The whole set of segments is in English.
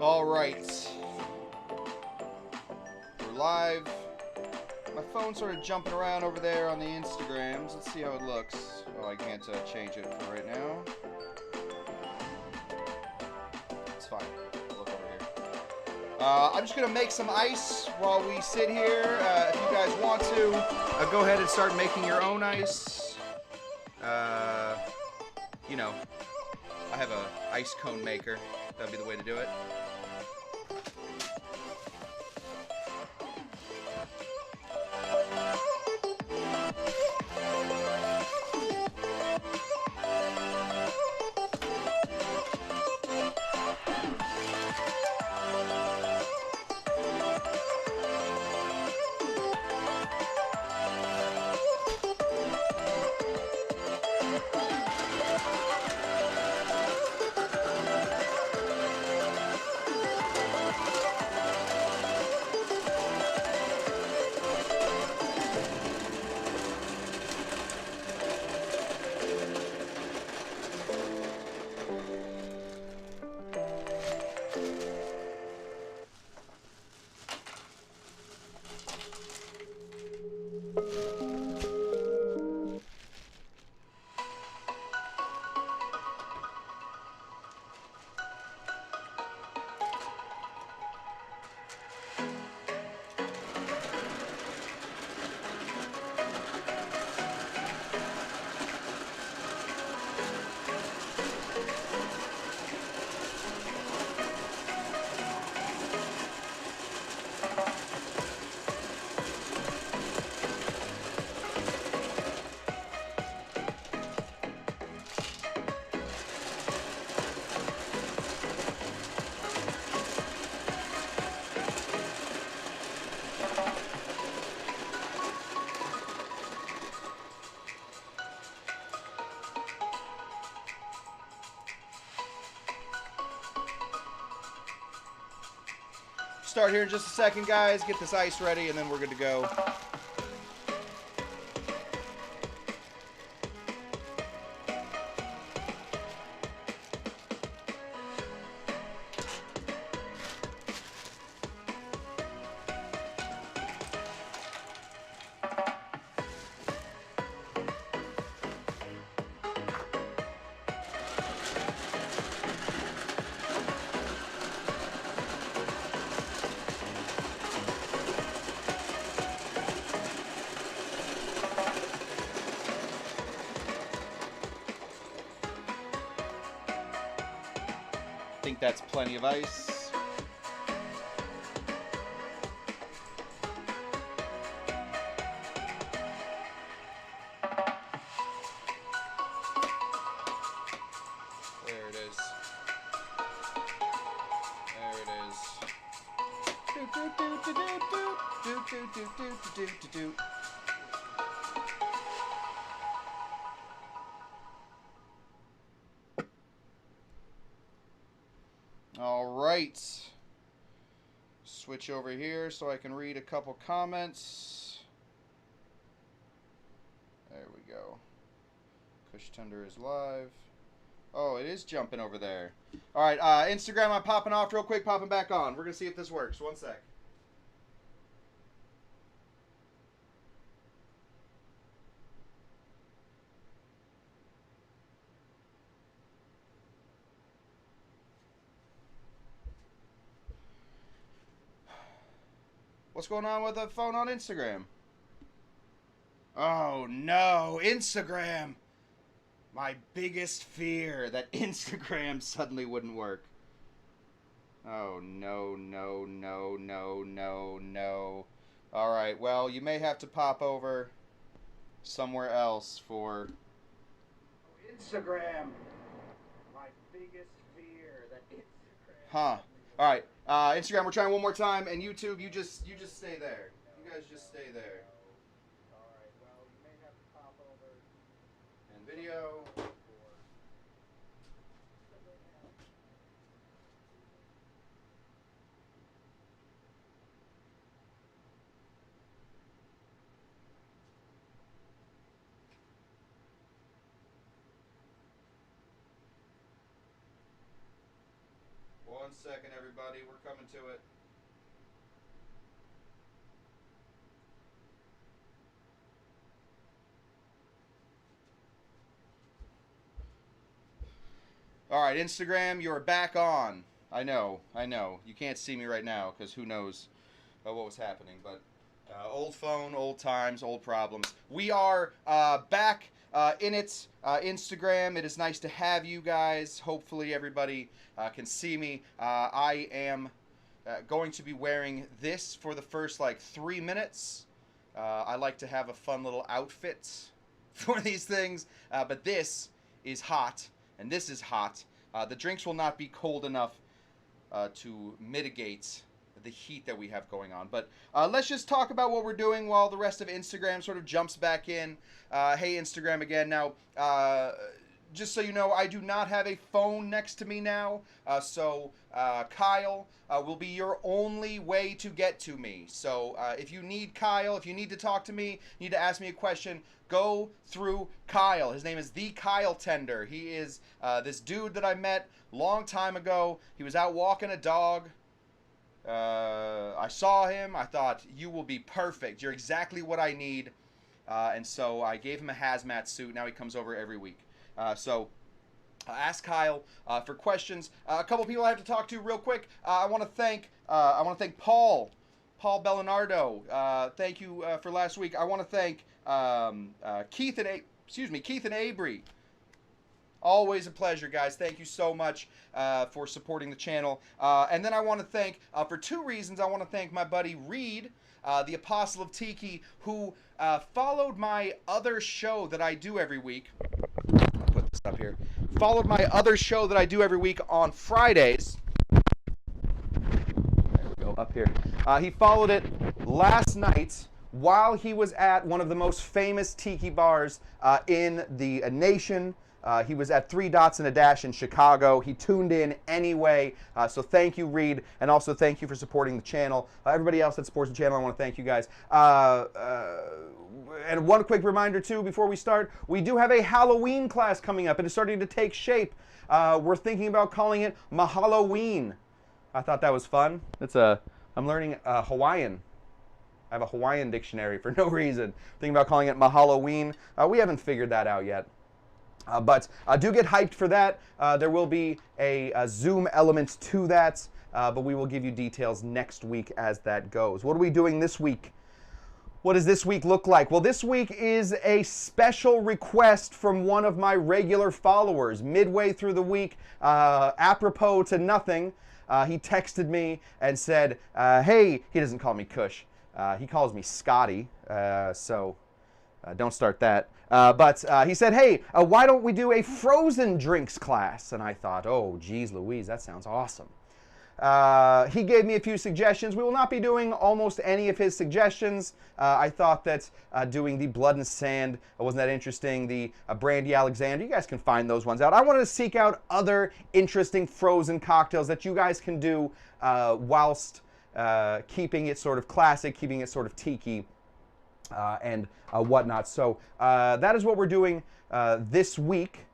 All right. We're live. My phone's sort of jumping around over there on the Instagrams. Let's see how it looks. Oh, I can't change it for right now. It's fine. I'll look over here. I'm just going to make some ice while we sit here. If you guys want to, go ahead and start making your own ice. You know, I have a ice cone maker. That'd be the way to do it. Start here in just a second, guys. Get this ice ready, and then we're good to go. I think that's plenty of ice. There it is. There it is. Do do do do do do do do do do do do. All right. Switch over here so I can read a couple comments. There we go. Cushtender is live. Oh, it is jumping over there. All right, Instagram, I'm popping off real quick, popping back on. We're going to see if this works. One sec. What's going on with the phone on Instagram? Oh, no. Instagram. My biggest fear that Instagram suddenly wouldn't work. Oh, no, no, no, no, no, no. All right, well, you may have to pop over somewhere else for Instagram. My biggest fear that Instagram. Huh. All right. Instagram, we're trying one more time, and YouTube, you just stay there. You guys just stay there. All right. Well, you may have to pop over. And video. One second, everybody. We're coming to it. All right, Instagram, you're back on. I know. You can't see me right now because who knows what was happening. But old phone, old times, old problems. We are back in it. Instagram, it is nice to have you guys. Hopefully everybody can see me. I am going to be wearing this for the first like 3 minutes. I like to have a fun little outfit for these things. But this is hot, and this is hot. The drinks will not be cold enough to mitigate the heat that we have going on. But let's just talk about what we're doing while the rest of Instagram sort of jumps back in. Hey, Instagram again. Now, just so you know, I do not have a phone next to me now. So Kyle will be your only way to get to me. So if you need Kyle, if you need to talk to me, need to ask me a question, go through Kyle. His name is the Cushtender. He is this dude that I met long time ago. He was out walking a dog. I saw him. I thought, you will be perfect. You're exactly what I need. And so I gave him a hazmat suit. Now he comes over every week. So ask Kyle for questions. A couple people I have to talk to real quick. I want to thank Paul Bellinardo. Thank you for last week. I want to thank Keith and Avery. Always a pleasure, guys. Thank you so much for supporting the channel. And then I want to thank, for 2 reasons, I want to thank my buddy Reed, the Apostle of Tiki, who followed my other show that I do every week. I'll put this up here. Followed my other show that I do every week on Fridays. There we go, up here. He followed it last night while he was at one of the most famous tiki bars in the nation. He was at 3 Dots and a Dash in Chicago. He tuned in anyway. So thank you, Reed. And also thank you for supporting the channel. Everybody else that supports the channel, I want to thank you guys. And one quick reminder, too, before we start. We do have a Halloween class coming up. It is starting to take shape. We're thinking about calling it Mahalloween. I thought that was fun. I'm learning Hawaiian. I have a Hawaiian dictionary for no reason. Thinking about calling it Mahalloween. We haven't figured that out yet. But do get hyped for that. There will be a Zoom element to that, but we will give you details next week as that goes. What are we doing this week? What does this week look like? Well, this week is a special request from one of my regular followers. Midway through the week, apropos to nothing, he texted me and said, hey, he doesn't call me Kush. He calls me Scotty, so don't start that. But he said, hey, why don't we do a frozen drinks class? And I thought, oh, geez Louise, that sounds awesome. He gave me a few suggestions. We will not be doing almost any of his suggestions. I thought that doing the Blood and Sand wasn't that interesting. The Brandy Alexander, you guys can find those ones out. I wanted to seek out other interesting frozen cocktails that you guys can do whilst keeping it sort of classic, keeping it sort of tiki. And whatnot. So that is what we're doing this week.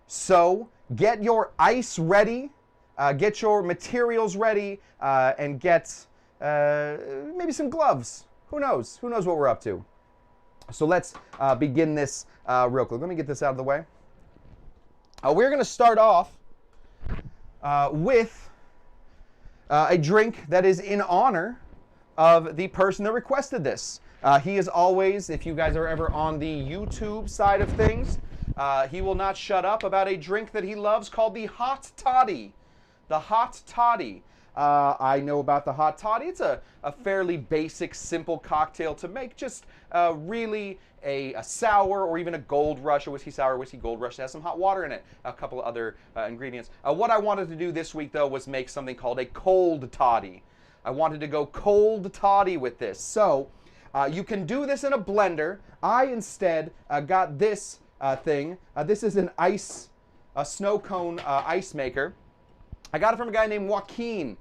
So get your ice ready, get your materials ready, and get maybe some gloves. Who knows? Who knows what we're up to? So let's begin this real quick. Let me get this out of the way. We're going to start off with a drink that is in honor of the person that requested this. He is always, if you guys are ever on the YouTube side of things, he will not shut up about a drink that he loves called the Hot Toddy. The Hot Toddy. I know about the Hot Toddy. It's a fairly basic, simple cocktail to make. Just really a sour or even a Gold Rush, a whiskey sour, whiskey Gold Rush that has some hot water in it. A couple of other ingredients. What I wanted to do this week, though, was make something called a Cold Toddy. I wanted to go Cold Toddy with this. So you can do this in a blender. I instead got this thing. This is an snow cone ice maker. I got it from a guy named Joaquin,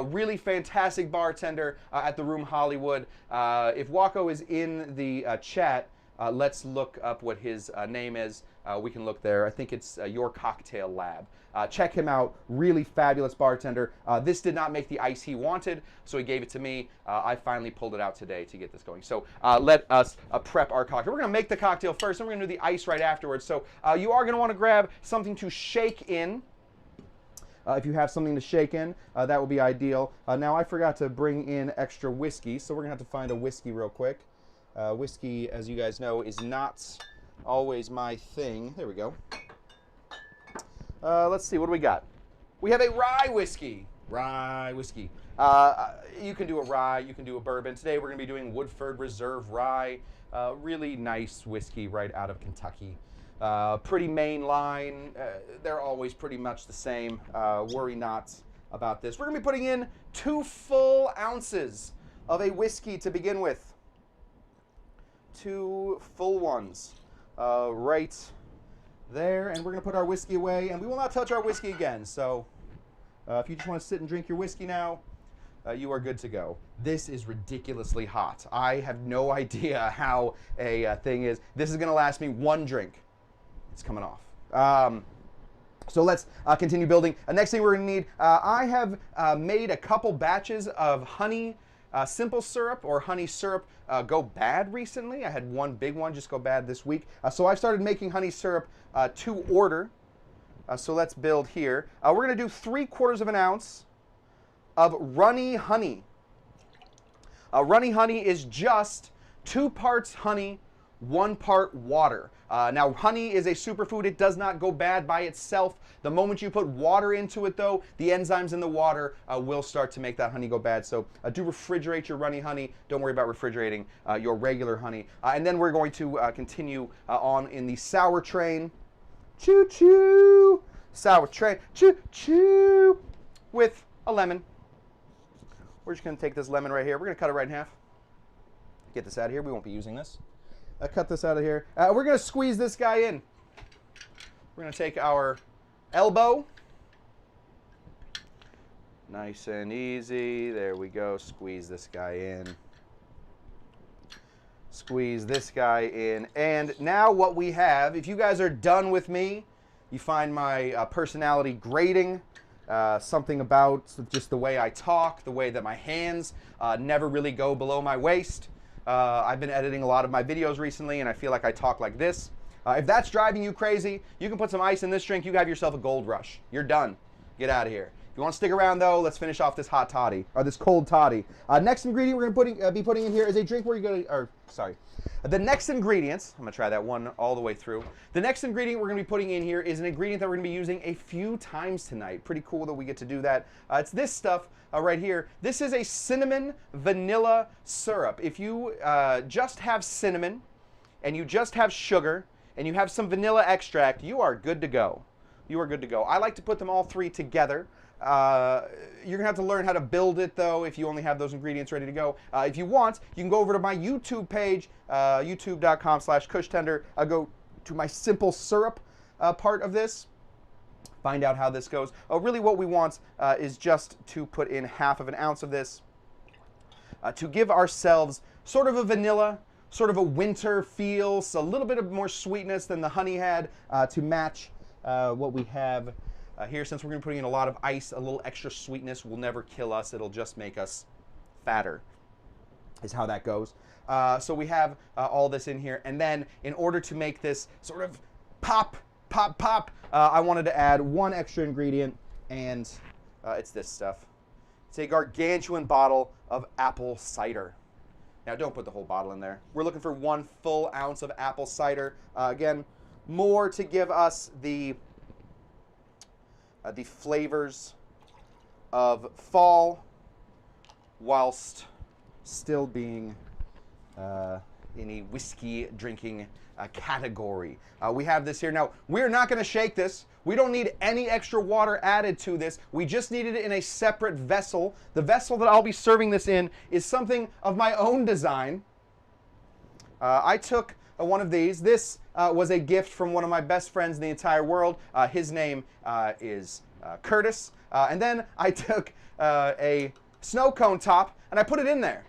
really fantastic bartender at the Room Hollywood. If Waco is in the chat, let's look up what his name is. we can look there. I think it's Your Cocktail Lab. Check him out. Really fabulous bartender. This did not make the ice he wanted, so he gave it to me. I finally pulled it out today to get this going. So let us prep our cocktail. We're going to make the cocktail first, and we're going to do the ice right afterwards. So you are going to want to grab something to shake in. If you have something to shake in, that would be ideal. Now, I forgot to bring in extra whiskey, so we're going to have to find a whiskey real quick. Whiskey, as you guys know, is not always my thing. There we go. Let's see, what do we got? We have a rye whiskey. Rye whiskey. You can do a rye, you can do a bourbon. Today we're going to be doing Woodford Reserve Rye. Really nice whiskey right out of Kentucky. Pretty main line. They're always pretty much the same. Worry not about this. We're going to be putting in 2 full ounces of a whiskey to begin with. 2 full ones. Right there, and we're going to put our whiskey away, and we will not touch our whiskey again. So if you just want to sit and drink your whiskey now, you are good to go. This is ridiculously hot. I have no idea how a thing is. This is going to last me 1 drink. It's coming off. So let's continue building. Next thing we're going to need, I have made a couple batches of honey simple syrup or honey syrup go bad recently. I had one big one just go bad this week. So I started making honey syrup to order. So let's build here. We're going to do 3/4 of an ounce of runny honey. Runny honey is just 2 parts honey, 1 part water. Now, honey is a superfood. It does not go bad by itself. The moment you put water into it, though, the enzymes in the water will start to make that honey go bad. So do refrigerate your runny honey. Don't worry about refrigerating your regular honey. And then we're going to continue on in the sour train. Choo-choo! Sour train. Choo-choo! With a lemon. We're just going to take this lemon right here. We're going to cut it right in half. Get this out of here. We won't be using this. Cut this out of here. We're going to squeeze this guy in. We're going to take our elbow. Nice and easy. There we go. Squeeze this guy in. Squeeze this guy in. And now what we have, if you guys are done with me, you find my personality grating, something about just the way I talk, the way that my hands never really go below my waist. I've been editing a lot of my videos recently, and I feel like I talk like this. If that's driving you crazy, you can put some ice in this drink. You have yourself a gold rush. You're done. Get out of here. If you want to stick around, though, let's finish off this hot toddy, or this cold toddy. Next ingredient we're going to be putting in here is a drink where you're going to, or sorry. The next ingredients, I'm going to try that one all the way through. The next ingredient we're going to be putting in here is an ingredient that we're going to be using a few times tonight. Pretty cool that we get to do that. It's this stuff right here. This is a cinnamon vanilla syrup. If you just have cinnamon and you just have sugar and you have some vanilla extract, you are good to go. You are good to go. I like to put them all 3 together. You're going to have to learn how to build it, though, if you only have those ingredients ready to go. If you want, you can go over to my YouTube page, youtube.com/Cushtender. Go to my simple syrup part of this. Find out how this goes. Really what we want is just to put in 1/2 ounce of this to give ourselves sort of a vanilla, sort of a winter feel, so a little bit of more sweetness than the honey had to match what we have here. Since we're going to be putting in a lot of ice, a little extra sweetness will never kill us. It'll just make us fatter, is how that goes. So we have all this in here. And then in order to make this sort of pop, I wanted to add 1 extra ingredient, and it's this stuff. It's a gargantuan bottle of apple cider. Now, don't put the whole bottle in there. We're looking for 1 full ounce of apple cider. Again, more to give us the flavors of fall whilst still being in a whiskey drinking category. We have this here. Now, we're not going to shake this. We don't need any extra water added to this. We just needed it in a separate vessel. The vessel that I'll be serving this in is something of my own design. I took one of these. This was a gift from one of my best friends in the entire world. His name is Curtis. And then I took a snow cone top and I put it in there.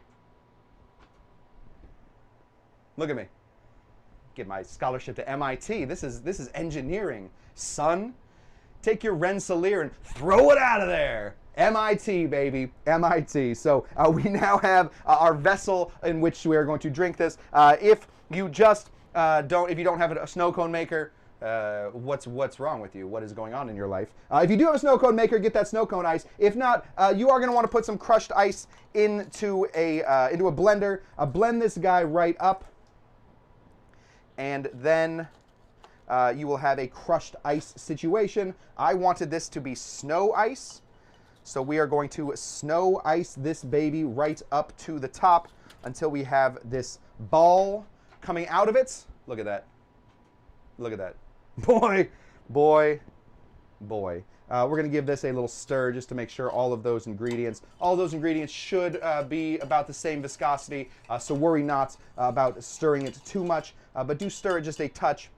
Look at me. get my scholarship to MIT. This is engineering, son. Take your Rensselaer and throw it out of there. MIT, baby, MIT. So we now have our vessel in which we are going to drink this. If you just if you don't have a snow cone maker, what's wrong with you? What is going on in your life? If you do have a snow cone maker, get that snow cone ice. If not, you are going to want to put some crushed ice into a blender. Blend this guy right up, and then you will have a crushed ice situation. I wanted this to be snow ice, so we are going to snow ice this baby right up to the top until we have this ball coming out of it. Look at that. Look at that. Boy, boy, boy. We're going to give this a little stir just to make sure all those ingredients should be about the same viscosity, so worry not about stirring it too much, but do stir it just a touch.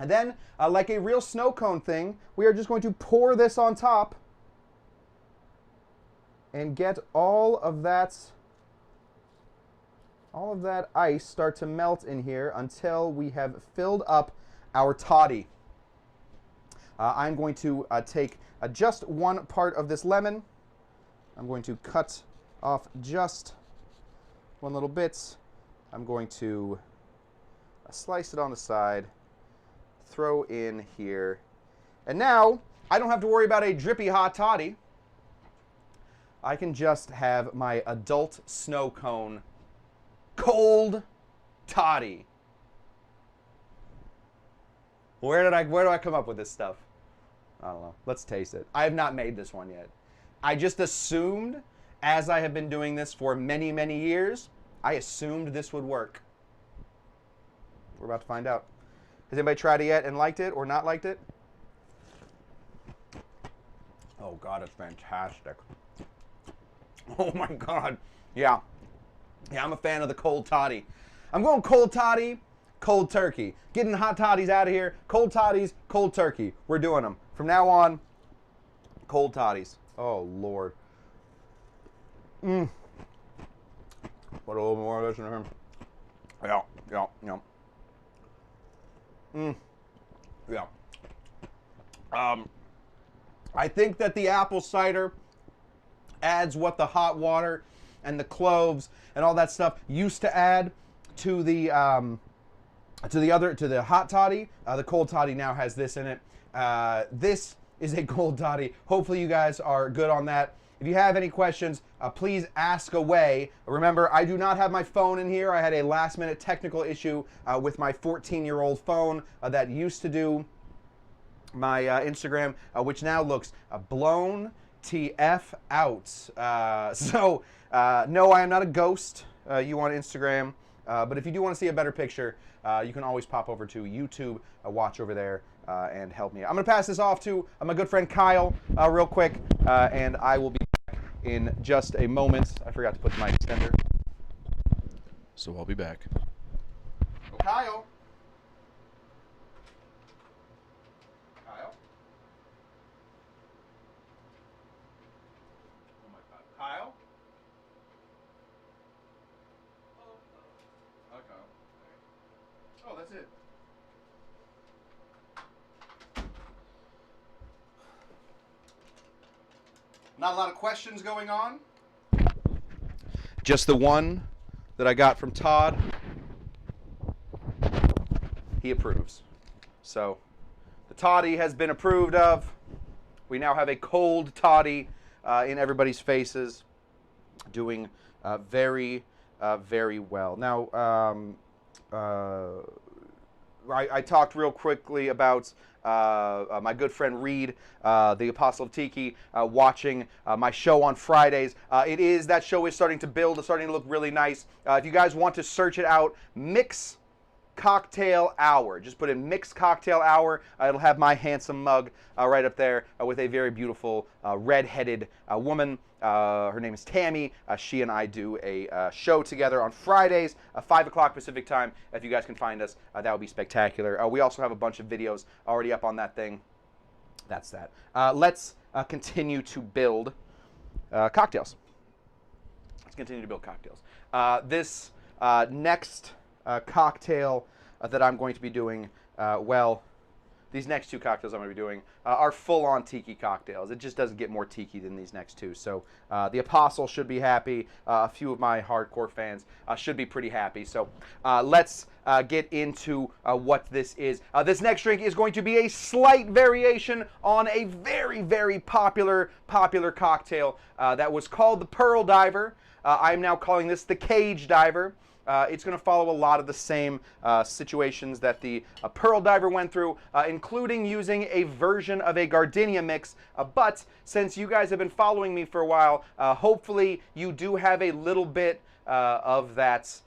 And then, like a real snow cone thing, we are just going to pour this on top and get all of that ice start to melt in here until we have filled up our toddy. I'm going to take just one part of this lemon. I'm going to cut off just one little bit. I'm going to slice it on the side, throw in here, and now I don't have to worry about a drippy hot toddy. I can just have my adult snow cone cold toddy. Where do I come up with this stuff? I don't know. Let's taste it. I have not made this one yet. I just assumed, as I have been doing this for many, many years, I assumed this would work. We're about to find out. Has anybody tried it yet and liked it or not liked it? Oh God, it's fantastic. Oh my God. Yeah. Yeah, I'm a fan of the cold toddy. I'm going cold toddy, cold turkey. Getting the hot toddies out of here. Cold toddies, cold turkey. We're doing them. From now on, cold toddies. Oh, Lord. Put a little more of this in here. Yeah, yeah, yeah. Yeah. I think that the apple cider adds what the hot water and the cloves and all that stuff used to add to the hot toddy. The cold toddy now has this in it. This is a cold toddy. Hopefully you guys are good on that. If you have any questions, please ask away. Remember, I do not have my phone in here. I had a last-minute technical issue with my 14-year-old phone that used to do my Instagram, which now looks blown TF out. So, no, I am not a ghost. You on Instagram. But if you do want to see a better picture, you can always pop over to YouTube, watch over there, and help me. I'm going to pass this off to my good friend Kyle real quick, and I will be back in just a moment. I forgot to put my extender. So I'll be back. Oh, Kyle. Kyle. Oh my God. Kyle? Okay. Oh, that's it. Not a lot of questions going on. Just the one that I got from Todd. He approves. So the toddy has been approved of. We now have a cold toddy in everybody's faces, doing very, very well. Now, I talked real quickly about my good friend Reed, the Apostle of Tiki, watching my show on Fridays. That show is starting to build, it's starting to look really nice. If you guys want to search it out, Mix Cocktail Hour. Just put in Mix Cocktail Hour. It'll have my handsome mug right up there with a very beautiful red-headed woman. Her name is Tammy. She and I do a show together on Fridays, 5 o'clock Pacific time. If you guys can find us, that would be spectacular. We also have a bunch of videos already up on that thing. That's that. Let's continue to build cocktails. Let's continue to build cocktails. This next cocktail that I'm going to be doing, well, these next two cocktails I'm going to be doing are full-on tiki cocktails. It just doesn't get more tiki than these next two. So the Apostle should be happy. A few of my hardcore fans should be pretty happy. So let's get into what this is. This next drink is going to be a slight variation on a very, very popular cocktail that was called the Pearl Diver. I'm now calling this the Cage Diver. It's going to follow a lot of the same situations that the Pearl Diver went through, including using a version of a gardenia mix. But since you guys have been following me for a while, hopefully you do have a little bit of that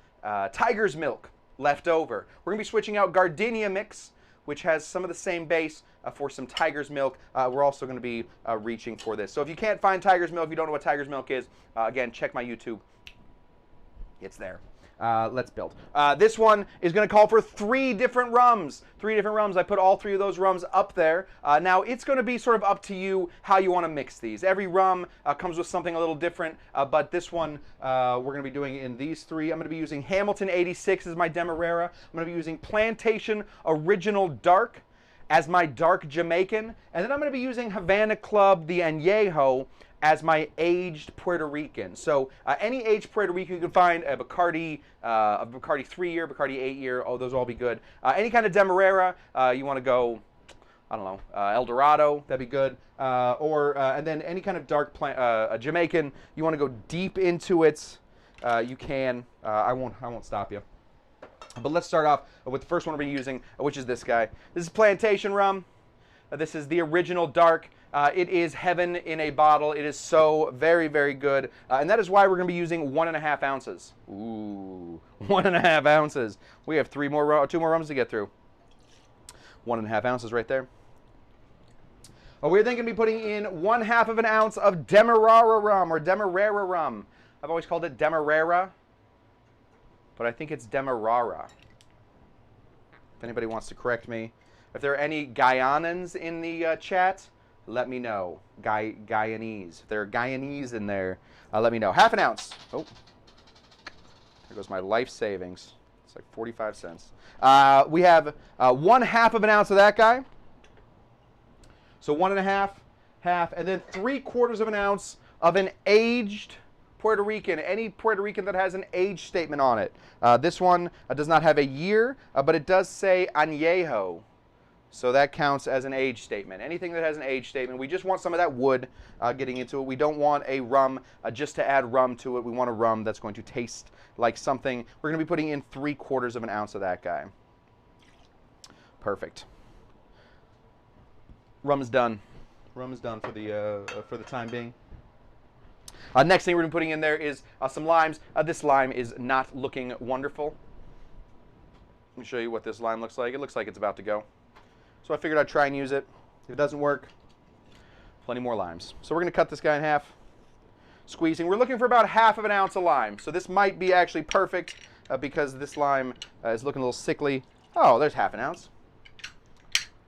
tiger's milk left over. We're going to be switching out gardenia mix, which has some of the same base, for some tiger's milk. We're also going to be reaching for this. So if you can't find tiger's milk, if you don't know what tiger's milk is, again, check my YouTube. It's there. Let's build. This one is going to call for 3 different rums. 3 different rums. I put all 3 of those rums up there. Now, it's going to be sort of up to you how you want to mix these. Every rum comes with something a little different, but this one we're going to be doing in these 3. I'm going to be using Hamilton 86 as my Demerara. I'm going to be using Plantation Original Dark as my Dark Jamaican. And then I'm going to be using Havana Club, the Añejo, as my aged Puerto Rican. So any aged Puerto Rican you can find, a Bacardi 3-year, Bacardi 8-year, oh, those will all be good. Any kind of Demerara, you want to go, I don't know, El Dorado, that'd be good. And then any kind of dark Jamaican, you want to go deep into it, you can. I won't stop you. But let's start off with the first one we're using, which is this guy. This is Plantation Rum. This is the Original Dark. It is heaven in a bottle. It is so very, very good. And that is why we're going to be using 1.5 ounces. Ooh, 1.5 ounces. We have 2 more rums to get through. 1.5 ounces right there. We're then going to be putting in 1/2 ounce of Demerara rum, or Demerara rum. I've always called it Demerara, but I think it's Demerara. If anybody wants to correct me. If there are any Guyanans in the chat, let me know. Guyanese. If there are Guyanese in there, let me know. 1/2 ounce. Oh, there goes my life savings. It's like 45 cents. We have 1/2 ounce of that guy. So 1.5, half, and then 3/4 ounce of an aged Puerto Rican. Any Puerto Rican that has an age statement on it. This one does not have a year, but it does say Añejo. So that counts as an age statement. Anything that has an age statement, we just want some of that wood getting into it. We don't want a rum just to add rum to it. We want a rum that's going to taste like something. We're going to be putting in 3/4 ounce of that guy. Perfect. Rum is done. Rum is done for the time being. Next thing we're going to be putting in there is some limes. This lime is not looking wonderful. Let me show you what this lime looks like. It looks like it's about to go. So I figured I'd try and use it. If it doesn't work, plenty more limes. So we're going to cut this guy in half, squeezing. We're looking for about 1/2 ounce of lime. So this might be actually perfect because this lime is looking a little sickly. Oh, there's 1/2 ounce.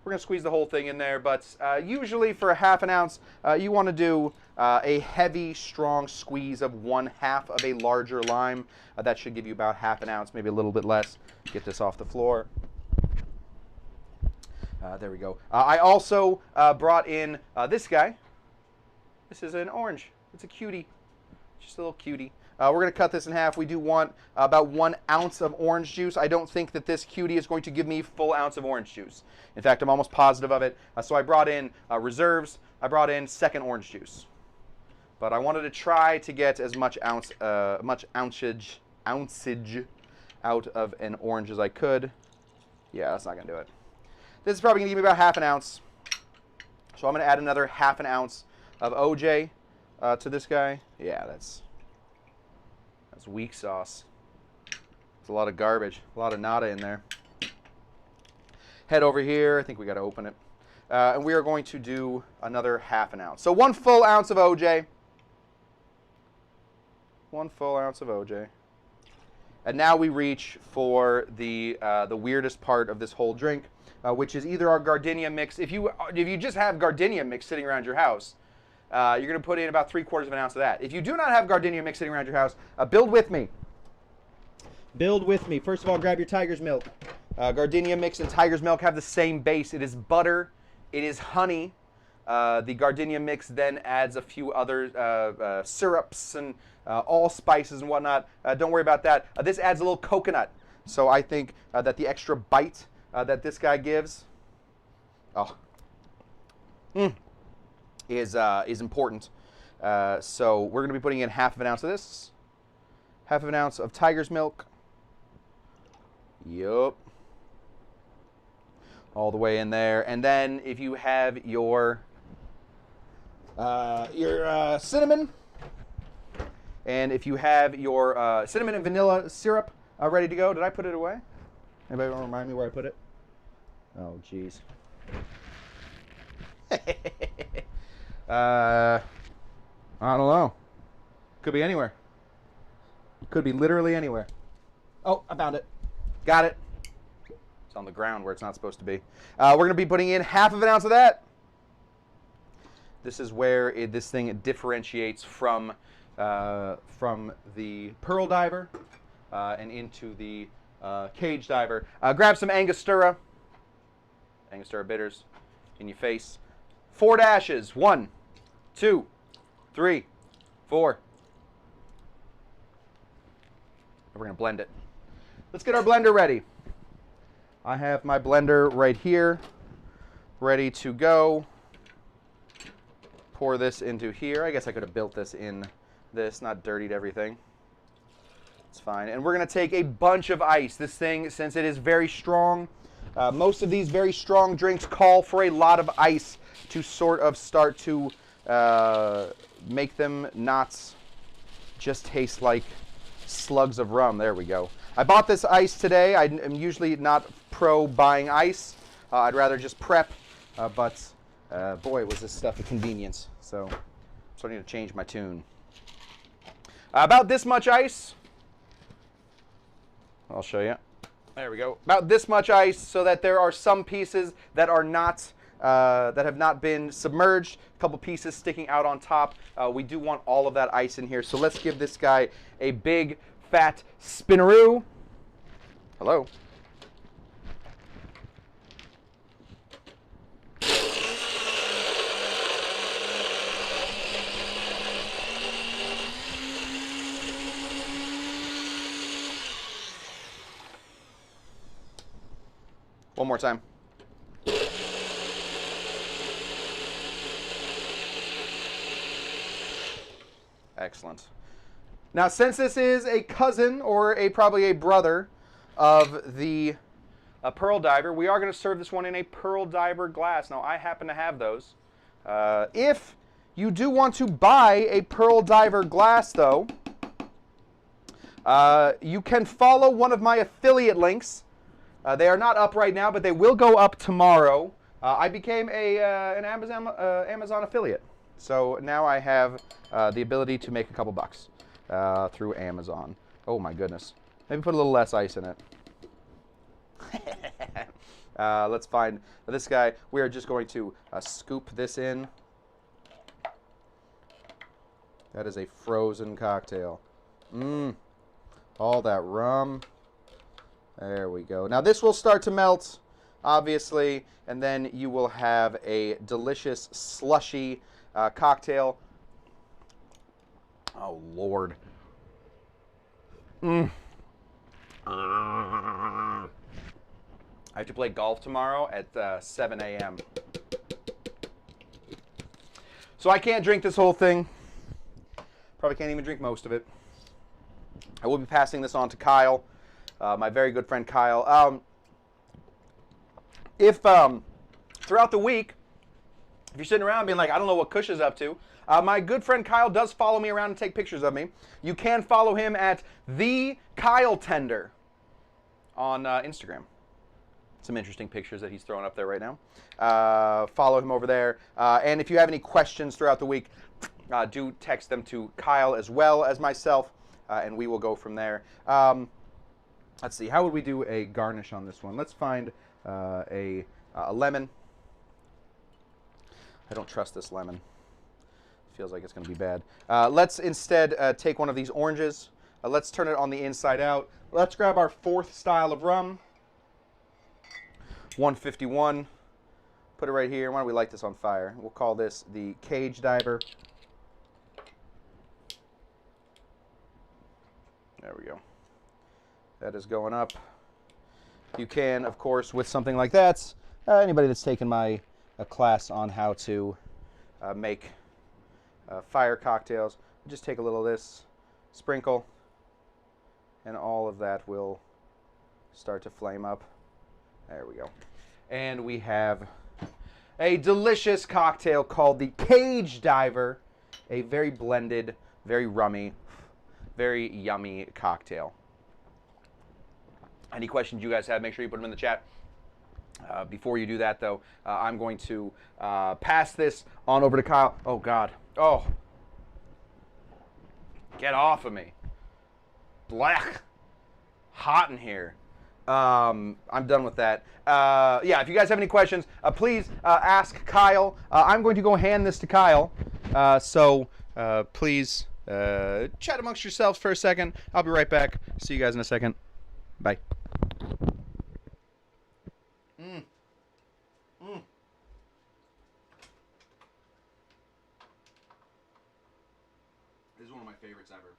We're going to squeeze the whole thing in there, but usually for 1/2 ounce, you want to do a heavy, strong squeeze of 1/2 of a larger lime. That should give you about 1/2 ounce, maybe a little bit less. Get this off the floor. There we go. I also brought in this guy. This is an orange. It's a cutie. Just a little cutie. We're going to cut this in half. We do want about 1 ounce of orange juice. I don't think that this cutie is going to give me full ounce of orange juice. In fact, I'm almost positive of it. So I brought in reserves. I brought in second orange juice. But I wanted to try to get as much ounceage out of an orange as I could. Yeah, that's not going to do it. This is probably going to give me about 1/2 ounce. So I'm going to add another 1/2 ounce of OJ to this guy. Yeah, that's weak sauce. It's a lot of garbage, a lot of nada in there. Head over here. I think we got to open it. And we are going to do another 1/2 ounce. So 1 full ounce of OJ. 1 full ounce of OJ. And now we reach for the weirdest part of this whole drink, which is either our gardenia mix. If you just have gardenia mix sitting around your house, you're going to put in about 3/4 ounce of that. If you do not have gardenia mix sitting around your house, build with me. Build with me. First of all, grab your tiger's milk. Gardenia mix and Tiger's Milk have the same base. It is butter. It is honey. The Gardenia mix then adds a few other syrups and allspices and whatnot. Don't worry about that. This adds a little coconut. So I think that the extra bite that this guy gives is important. So we're going to be putting in half of an ounce of this. Half of an ounce of Tiger's Milk. Yup. All the way in there. And then if you have your cinnamon, and if you have your cinnamon and vanilla syrup ready to go. Did I put it away? Anybody want to remind me where I put it? Oh, jeez. I don't know. Could be anywhere. Could be literally anywhere. Oh, I found it. Got it. It's on the ground where it's not supposed to be. We're going to be putting in half of an ounce of that. This is where this thing differentiates from the Pearl Diver and into the Cage Diver. Grab some Angostura. Angostura bitters in your face. 4 dashes. 1, 2, 3, 4. We're going to blend it. Let's get our blender ready. I have my blender right here, ready to go. Pour this into here. I guess I could have built this in this, not dirtied everything. It's fine. And we're going to take a bunch of ice. This thing, since it is very strong, most of these very strong drinks call for a lot of ice to sort of start to make them not just taste like slugs of rum. There we go. I bought this ice today. I'm usually not pro buying ice. I'd rather just prep, but boy, was this stuff a convenience. So I need to change my tune. About this much ice. I'll show you. There we go. About this much ice, so that there are some pieces that are not that have not been submerged. A couple pieces sticking out on top. We do want all of that ice in here. So let's give this guy a big fat spinneroo. Hello. One more time. Excellent. Now, since this is a cousin or probably a brother of the Pearl Diver, we are going to serve this one in a Pearl Diver glass. Now, I happen to have those. If you do want to buy a Pearl Diver glass, though, you can follow one of my affiliate links. They are not up right now, but they will go up tomorrow. I became an Amazon affiliate. So now I have the ability to make a couple bucks through Amazon. Oh my goodness. Maybe put a little less ice in it. Let's find this guy. We are just going to scoop this in. That is a frozen cocktail. All that rum. There we go. Now this will start to melt, obviously, and then you will have a delicious slushy cocktail. Oh, Lord. I have to play golf tomorrow at 7 a.m. So I can't drink this whole thing. Probably can't even drink most of it. I will be passing this on to Kyle. My very good friend Kyle. If throughout the week, if you're sitting around being like, I don't know what Kush is up to, my good friend Kyle does follow me around and take pictures of me. You can follow him at the Cushtender on Instagram. Some interesting pictures that he's throwing up there right now. Follow him over there. And if you have any questions throughout the week, do text them to Kyle as well as myself, and we will go from there. Let's see, how would we do a garnish on this one? Let's find a lemon. I don't trust this lemon. Feels like it's going to be bad. Let's instead take one of these oranges. Let's turn it on the inside out. Let's grab our 4th style of rum. 151. Put it right here. Why don't we light this on fire? We'll call this the Cage Diver. There we go. That is going up. You can, of course, with something like that, anybody that's taken my class on how to make fire cocktails, just take a little of this, sprinkle, and all of that will start to flame up. There we go. And we have a delicious cocktail called the Cage Diver, a very blended, very rummy, very yummy cocktail. Any questions you guys have, make sure you put them in the chat. Before you do that, though, I'm going to pass this on over to Kyle. Oh, God. Oh. Get off of me. Black. Hot in here. I'm done with that. Yeah, if you guys have any questions, please ask Kyle. I'm going to go hand this to Kyle. So please chat amongst yourselves for a second. I'll be right back. See you guys in a second. Bye. This is one of my favorites ever.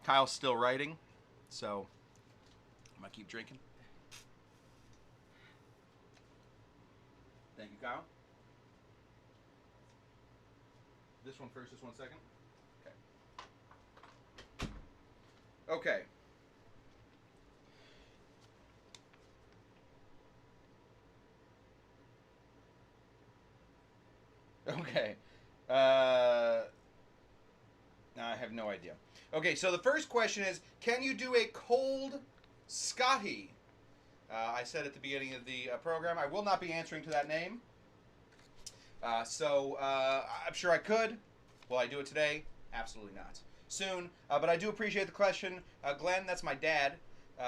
Kyle's still writing, so I'm going to keep drinking. Thank you, Kyle. This one first, this one second. Okay. Okay. I have no idea. Okay, so the first question is, can you do a cold Scotty? I said at the beginning of the program, I will not be answering to that name. I'm sure I could. Will I do it today? Absolutely not. Soon, but I do appreciate the question. Glenn, that's my dad.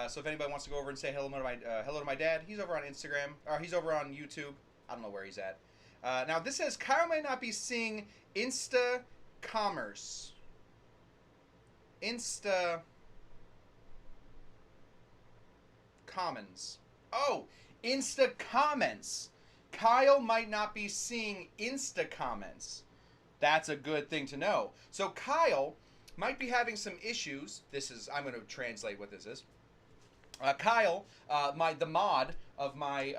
So if anybody wants to go over and say hello to my dad, he's over on Instagram, or he's over on YouTube. I don't know where he's at. Now this says Kyle might not be seeing Insta Commons. Oh, Insta Comments. Kyle might not be seeing Insta Comments. That's a good thing to know. So Kyle might be having some issues. I'm going to translate what this is. Kyle, the mod of my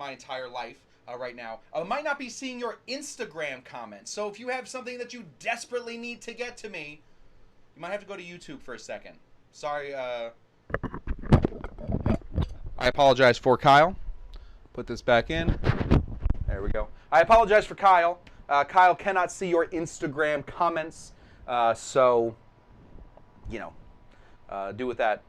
entire life right now, might not be seeing your Instagram comments. So if you have something that you desperately need to get to me, you might have to go to YouTube for a second. Sorry. I apologize for Kyle. Put this back in. There we go. I apologize for Kyle. Kyle cannot see your Instagram comments, so, you know, do with that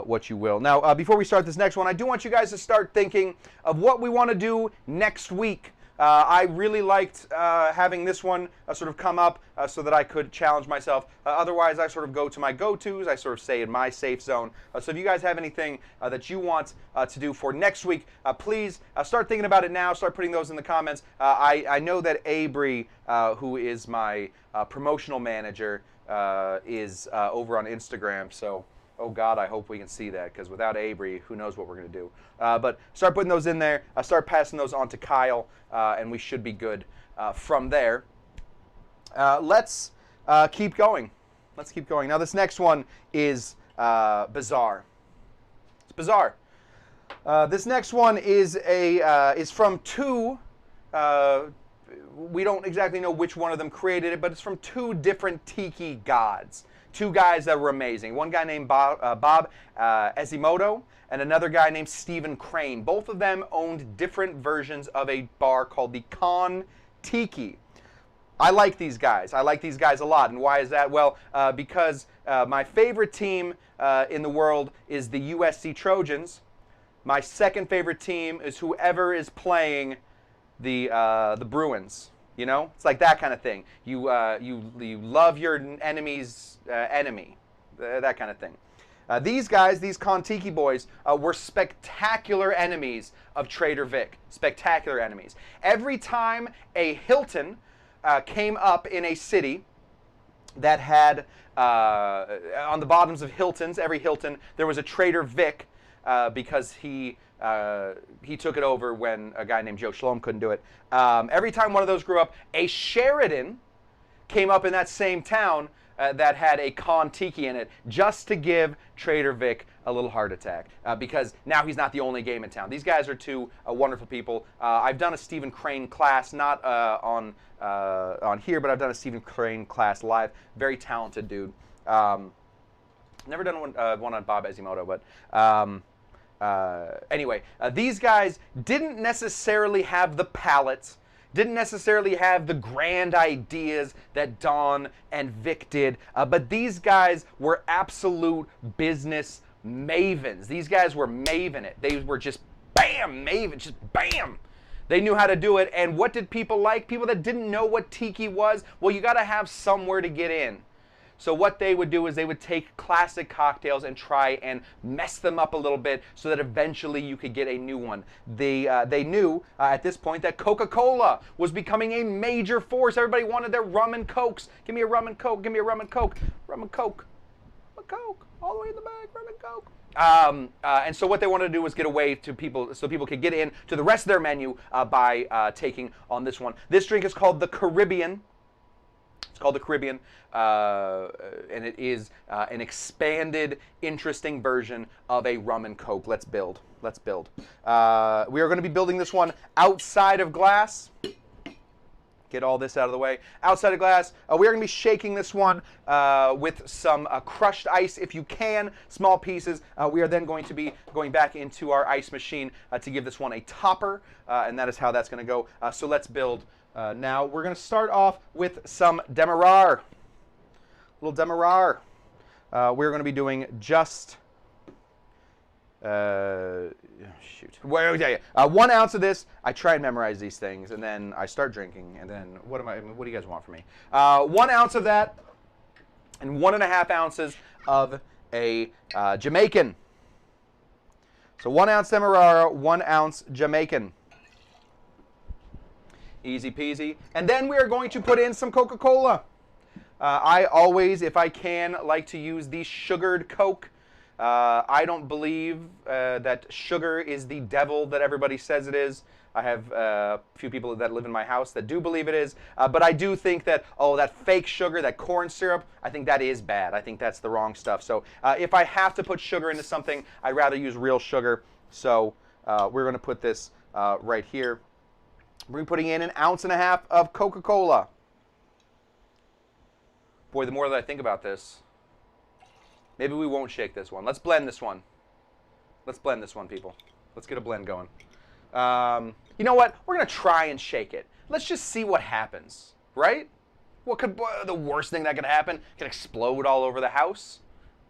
what you will. Now, before we start this next one, I do want you guys to start thinking of what we want to do next week. I really liked having this one sort of come up so that I could challenge myself. Otherwise, I sort of go to my go-tos. I sort of stay in my safe zone. So if you guys have anything that you want to do for next week, please start thinking about it now. Start putting those in the comments. I know that Abri, who is my promotional manager, is over on Instagram. So, oh God, I hope we can see that, because without Abri, who knows what we're going to do. But start putting those in there. Start passing those on to Kyle, and we should be good from there. Let's keep going. Let's keep going. Now, this next one is bizarre. It's bizarre. This next one is from two. We don't exactly know which one of them created it, but it's from two different Tiki gods. Two guys that were amazing. One guy named Bob Ezimoto, and another guy named Stephen Crane. Both of them owned different versions of a bar called the Tiki. I like these guys. I like these guys a lot. And why is that? Well, because my favorite team in the world is the USC Trojans. My second favorite team is whoever is playing the Bruins. You know, it's like that kind of thing. You love your enemy's enemy, that kind of thing. These guys, these Tiki boys, were spectacular enemies of Trader Vic. Spectacular enemies. Every time a Hilton came up in a city, that had, on the bottoms of Hiltons, every Hilton, there was a Trader Vic, because he took it over when a guy named Joe Shalom couldn't do it. Every time one of those grew up, a Sheridan came up in that same town that had a Con Tiki in it, just to give Trader Vic a little heart attack, because now he's not the only game in town. These guys are two wonderful people. I've done a Stephen Crane class, not on here, but I've done a Stephen Crane class live. Very talented dude. Never done one on Bob Ezimoto, but anyway, these guys didn't necessarily have the palate, didn't necessarily have the grand ideas that Don and Vic did, but these guys were absolute business mavens. These guys were maven it. They were just bam, maven, just bam. They knew how to do it. And what did people like? People that didn't know what Tiki was, well, you got to have somewhere to get in. So what they would do is they would take classic cocktails and try and mess them up a little bit so that eventually you could get a new one. They knew at this point that Coca-Cola was becoming a major force. Everybody wanted their rum and cokes. Give me a rum and coke. Give me a rum and coke. Rum and coke. A coke. All the way in the back. Rum and coke. And so what they wanted to do was get away to people, so people could get in to the rest of their menu by taking on this one. This drink is called the Caribbean. It's called the Caribbean, and it is an expanded, interesting version of a rum and coke. Let's build. Let's build. We are going to be building this one outside of glass. Get all this out of the way. Outside of glass, we are going to be shaking this one with some crushed ice, if you can, small pieces. We are then going to be going back into our ice machine to give this one a topper, and that is how that's going to go. So let's build. Now we're going to start off with some Demerara. Little Demerara. We're going to be doing just, shoot. Well, yeah. 1 ounce of this. I try and memorize these things, and then I start drinking, and then what do you guys want from me? 1 ounce of that, and 1.5 ounces of a Jamaican. So 1 ounce Demerara, 1 ounce Jamaican. Easy peasy. And then we are going to put in some Coca-Cola. I always, if I can, like to use the sugared Coke. I don't believe that sugar is the devil that everybody says it is. I have a few people that live in my house that do believe it is. But I do think that, that fake sugar, that corn syrup, I think that is bad. I think that's the wrong stuff. So if I have to put sugar into something, I'd rather use real sugar. So we're going to put this right here. We're putting in 1.5 ounces of Coca-Cola. Boy, the more that I think about this, maybe we won't shake this one. Let's blend this one. Let's blend this one, people. Let's get a blend going. You know what? We're going to try and shake it. Let's just see what happens, right? What could the worst thing that could happen? It could explode all over the house.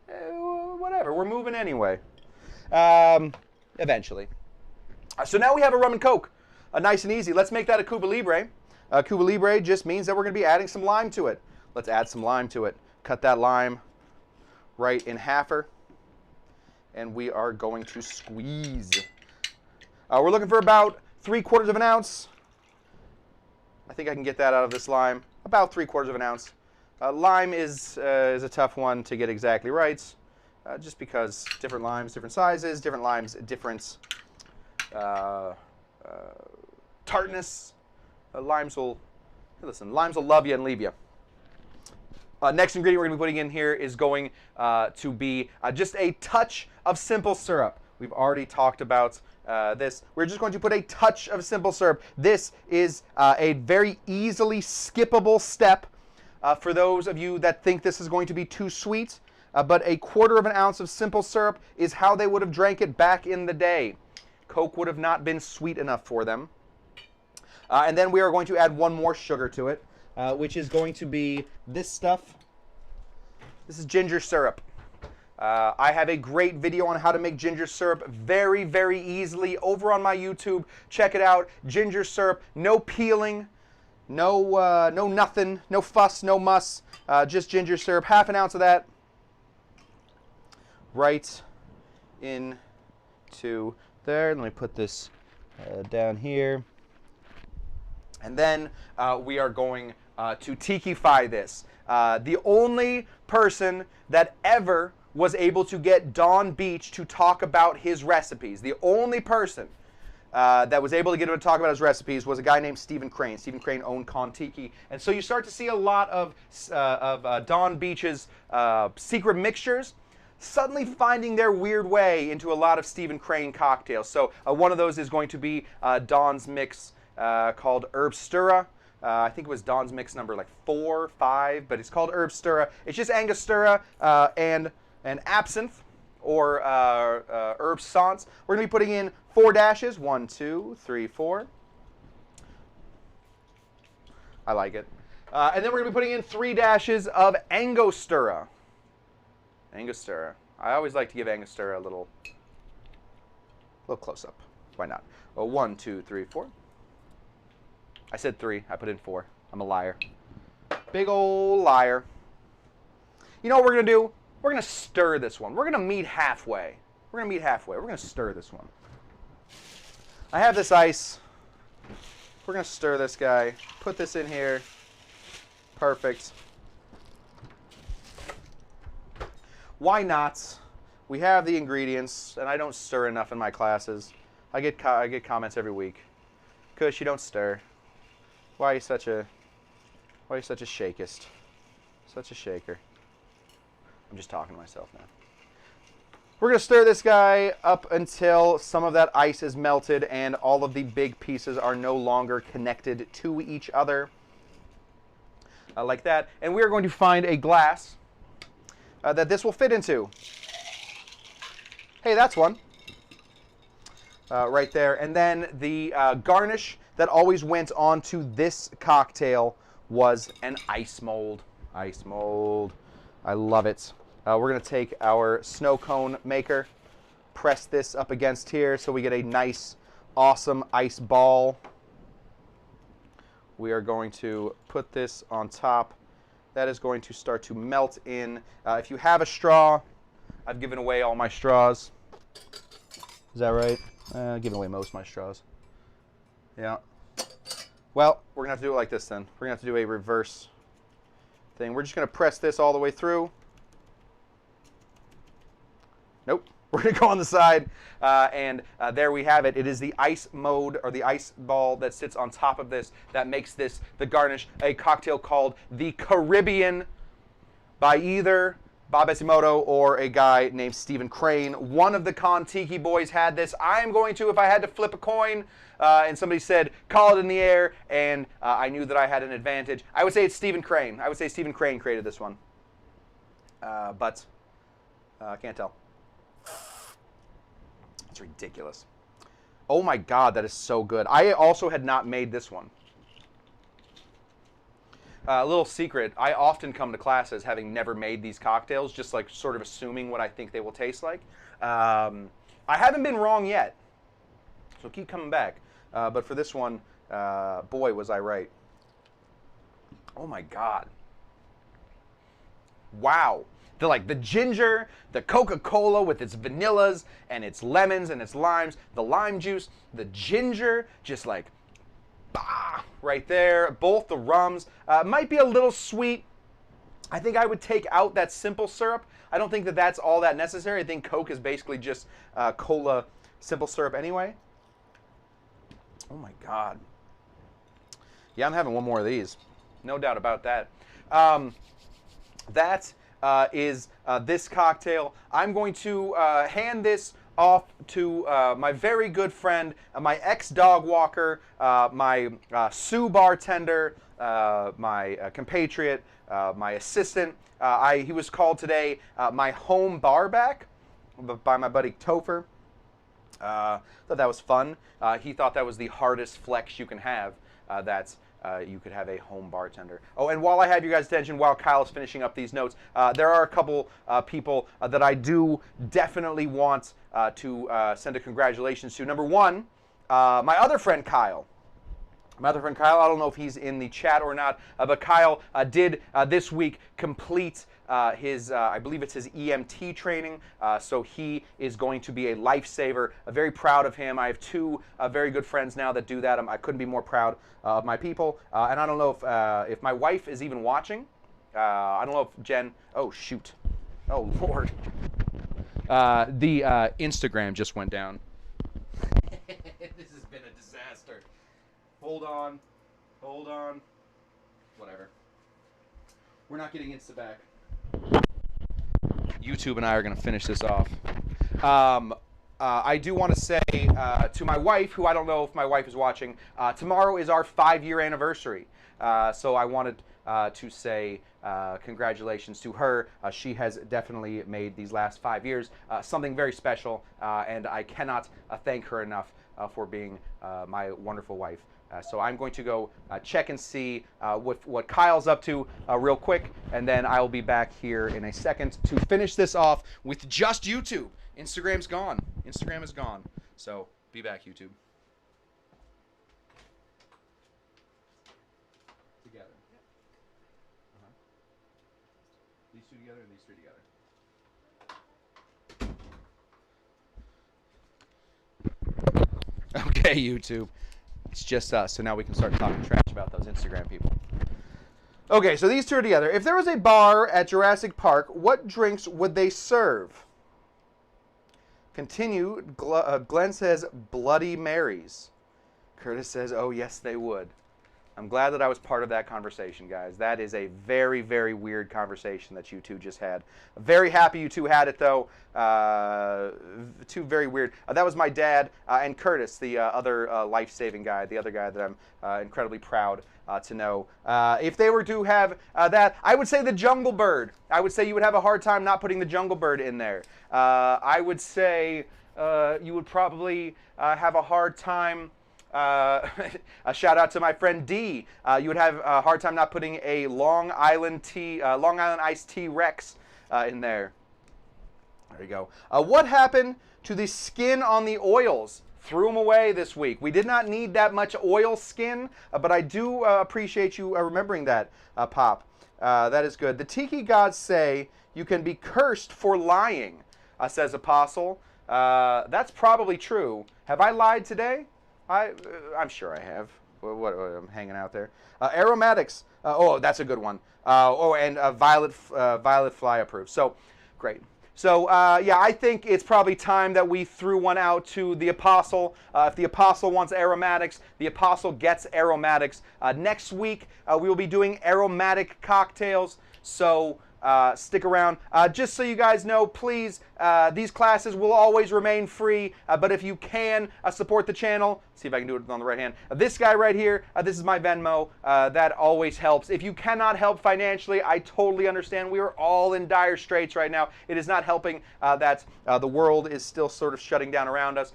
Whatever. We're moving anyway. Eventually. So now we have a rum and coke. Nice and easy. Let's make that a Cuba Libre. Cuba Libre just means that we're going to be adding some lime to it. Let's add some lime to it. Cut that lime right in halfer. And we are going to squeeze. We're looking for about 3/4 of an ounce. I think I can get that out of this lime. About 3/4 of an ounce. Lime is a tough one to get exactly right. Just because different limes, different sizes, different limes, different tartness. Limes will love you and leave you. Next ingredient we're going to be putting in here is going to be just a touch of simple syrup. We've already talked about this. We're just going to put a touch of simple syrup. This is a very easily skippable step for those of you that think this is going to be too sweet. But 1/4 of an ounce of simple syrup is how they would have drank it back in the day. Coke would have not been sweet enough for them. And then we are going to add 1 more sugar to it, which is going to be this stuff. This is ginger syrup. I have a great video on how to make ginger syrup very, very easily over on my YouTube. Check it out. Ginger syrup, no peeling, no nothing, no fuss, no muss, just ginger syrup. 1/2 ounce of that right into there. Let me put this down here. And then we are going to Tiki-fy this. The only person that ever was able to get Don Beach to talk about his recipes, the only person that was able to get him to talk about his recipes was a guy named Stephen Crane. Stephen Crane owned Con Tiki. And so you start to see a lot of Don Beach's secret mixtures suddenly finding their weird way into a lot of Stephen Crane cocktails. So one of those is going to be Don's mix called Herb Stirra. I think it was Don's mix number like 4, 5, but it's called Herb Stirra. It's just Angostura and absinthe or herb sans. We're going to be putting in 4 dashes. 1, 2, 3, 4. I like it. And then we're going to be putting in 3 dashes of Angostura. Angostura. I always like to give Angostura a little close up. Why not? Oh, 1, 2, 3, 4. I said 3. I put in 4. I'm a liar. Big old liar. You know what we're going to do? We're going to stir this one. We're going to meet halfway. We're going to stir this one. I have this ice. We're going to stir this guy. Put this in here. Perfect. Why not? We have the ingredients, and I don't stir enough in my classes. I get comments every week. Kush, you don't stir. Why are you such a shakist? Such a shaker. I'm just talking to myself now. We're going to stir this guy up until some of that ice is melted and all of the big pieces are no longer connected to each other. Like that. And we are going to find a glass that this will fit into. Hey, that's one. Right there. And then the garnish that always went onto this cocktail was an ice mold. Ice mold. I love it. We're going to take our snow cone maker, press this up against here so we get a nice, awesome ice ball. We are going to put this on top. That is going to start to melt in. If you have a straw, I've given away all my straws. Is that right? I've given away most of my straws. Yeah. Well, we're going to have to do it like this then. We're going to have to do a reverse thing. We're just going to press this all the way through. Nope. We're going to go on the side, and there we have it. It is the ice mode, or the ice ball that sits on top of this that makes this, the garnish, a cocktail called the Caribbean by either Bob Esimoto or a guy named Stephen Crane. One of the Con Tiki boys had this. I am going to, if I had to flip a coin, and somebody said, call it in the air, and I knew that I had an advantage, I would say it's Stephen Crane. I would say Stephen Crane created this one. But I can't tell. It's ridiculous. Oh my God, that is so good. I also had not made this one. A little secret, I often come to classes having never made these cocktails, just like sort of assuming what I think they will taste like. I haven't been wrong yet, so keep coming back. But for this one, boy, was I right. Oh my God. Wow. The ginger, the Coca-Cola with its vanillas and its lemons and its limes, the lime juice, the ginger, just like, bah, right there. Both the rums. Might be a little sweet. I think I would take out that simple syrup. I don't think that that's all that necessary. I think Coke is basically just cola simple syrup anyway. Oh my God. Yeah, I'm having one more of these. No doubt about that. That is this cocktail. I'm going to hand this off to my very good friend, my ex-dog walker, my Sioux bartender, my compatriot, my assistant. He was called today my home bar back by my buddy Topher. Thought that was fun. He thought that was the hardest flex you can have. You could have a home bartender. Oh, and while I have you guys' attention, while Kyle is finishing up these notes, there are a couple people that I do definitely want to send a congratulations to. Number one, my other friend Kyle. My other friend Kyle, I don't know if he's in the chat or not, but Kyle did this week complete his, I believe it's his EMT training, so he is going to be a lifesaver. Very proud of him. I have two very good friends now that do that. I couldn't be more proud of my people, and I don't know if my wife is even watching. I don't know if Jen, oh shoot, oh Lord. The Instagram just went down. This has been a disaster. Hold on. Whatever. We're not getting Insta back. YouTube and I are going to finish this off. I do want to say to my wife, who I don't know if my wife is watching, tomorrow is our 5-year anniversary. So I wanted to say congratulations to her. She has definitely made these last 5 years something very special, and I cannot thank her enough for being my wonderful wife. So I'm going to go check and see what Kyle's up to real quick, and then I'll be back here in a second to finish this off with just YouTube. Instagram's gone. Instagram is gone. So be back, YouTube. Together. These two together and these three together. Okay, YouTube. It's just us, so now we can start talking trash about those Instagram people. Okay, so these two are together. If there was a bar at Jurassic Park, what drinks would they serve? Continue. Glenn says Bloody Marys. Curtis says, oh, yes, they would. I'm glad that I was part of that conversation, guys. That is a very, very weird conversation that you two just had. Very happy you two had it, though. Two very weird. That was my dad and Curtis, the other life-saving guy, the other guy that I'm incredibly proud to know. If they were to have that, I would say the Jungle Bird. I would say you would have a hard time not putting the Jungle Bird in there. I would say you would probably have a hard time. A shout out to my friend D. You would have a hard time not putting a Long Island iced tea Rex in there. There you go. What happened to the skin on the oils? Threw them away this week. We did not need that much oil skin, but I do appreciate you remembering that, Pop. That is good. The Tiki gods say you can be cursed for lying, says Apostle. That's probably true. Have I lied today? I'm sure I have. What I'm hanging out there. Aromatics. Oh, that's a good one. And Violet Fly approved. So, great. So, yeah, I think it's probably time that we threw one out to the Apostle. If the Apostle wants aromatics, the Apostle gets aromatics. Next week, we will be doing aromatic cocktails. So, stick around. Just so you guys know, please, these classes will always remain free, but if you can support the channel, see if I can do it on the right hand. This guy right here, this is my Venmo. That always helps. If you cannot help financially, I totally understand. We are all in dire straits right now. It is not helping that the world is still sort of shutting down around us.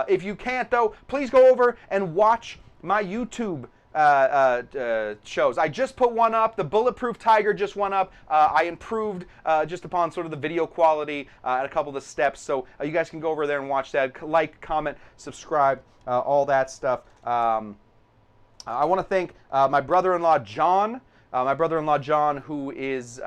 If you can't, though, please go over and watch my YouTube shows. I just put one up. The Bulletproof Tiger just went up. I improved just upon sort of the video quality at a couple of the steps. So you guys can go over there and watch that. Like, comment, subscribe, all that stuff. I want to thank my brother-in-law, John. Who is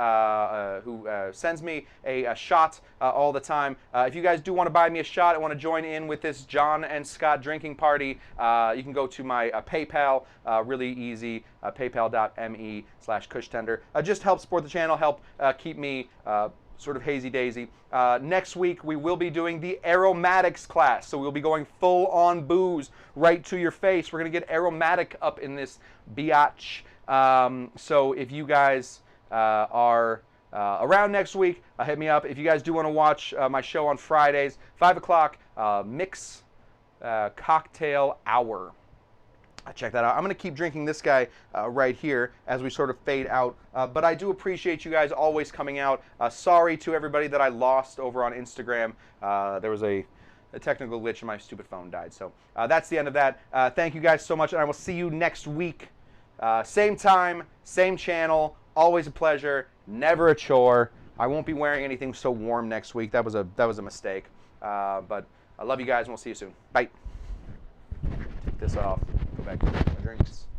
who sends me a shot all the time. If you guys do want to buy me a shot and want to join in with this John and Scott drinking party, you can go to my PayPal. Really easy. PayPal.me/Cushtender. Just help support the channel. Help keep me sort of hazy daisy. Next week we will be doing the aromatics class. So we'll be going full on booze right to your face. We're gonna get aromatic up in this biatch. So if you guys are around next week, hit me up. If you guys do want to watch my show on Fridays, 5 o'clock, Mix Cocktail Hour. Check that out. I'm going to keep drinking this guy right here as we sort of fade out. But I do appreciate you guys always coming out. Sorry to everybody that I lost over on Instagram. There was a technical glitch and my stupid phone died. So that's the end of that. Thank you guys so much, and I will see you next week. Same time, same channel. Always a pleasure. Never a chore. I won't be wearing anything so warm next week. That was a mistake. But I love you guys, and we'll see you soon. Bye. Take this off. back to drinking my drinks.